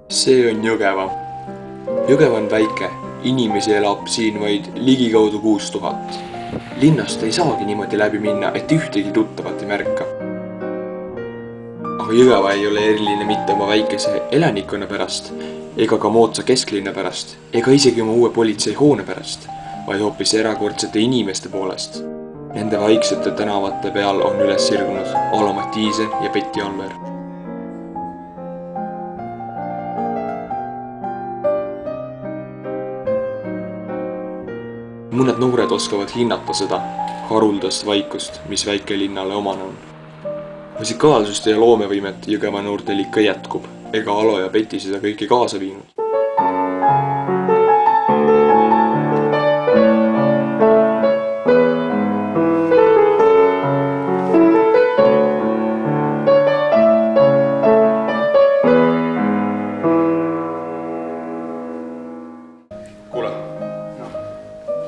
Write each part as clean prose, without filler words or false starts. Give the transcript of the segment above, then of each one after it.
See on Jõgeva. Jõgeva on väike, inimesi elab siin vaid ligikaudu 6000. Linnast ei saagi niimoodi läbi minna, et ühtegi tuttavat ei märka. Aga Jõgeva ei ole eriline mitte oma väikese elanikkonna pärast, ega ka moodsa kesklinna pärast, ega isegi oma uue politseihoone pärast, vaid hoopis erakordsete inimeste poolest. Nende vaiksete tänavate peal on üles sirgunud Alo Mattiisen ja Betty Alver. Mõned noored oskavad hinnata seda haruldast vaikust, mis väikelinnale omane on. Musikaalsust ja loomevõimet Jõgeva noortel ikka jätkub, ega Alo ja Betty seda kõike kaasa viinud. Kuule,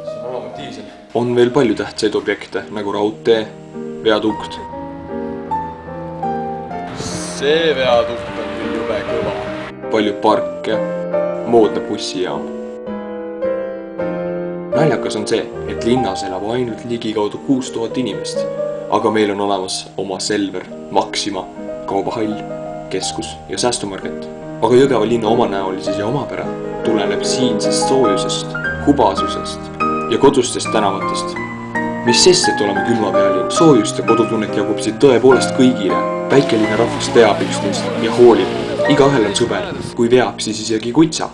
see on Alo Mattiisen. On veel palju tähtsaid objekte, nagu raudtee, viadukt. See viadukt on küll jube kõva. Palju parke, moodne bussijaam. Naljakas on see, et linnas elab ainult ligikaudu 6000 inimest, aga meil on olemas oma Selver, Maxima, kaubahall, keskus ja säästumarket. Aga Jõgeva linna omanäolises ja omapära tuleneb siinsest soojusest, hubasusest ja kodustest tänavatest. Mis sest, et oleme külma peal ja soojust ja kodutunnet jagub siit tõepoolest kõigile. Väikelinna rahvas teab üksteist ja hoolib. Igaühel on sõber, kui veab, siis isegi kutsa.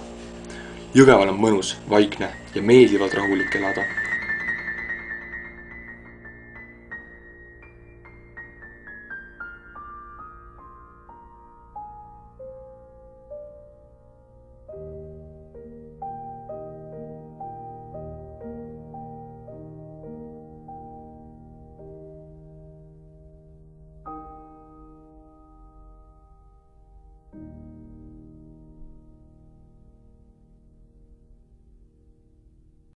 Jõgeval on mõnus, vaikne ja meeldivalt rahulik elada.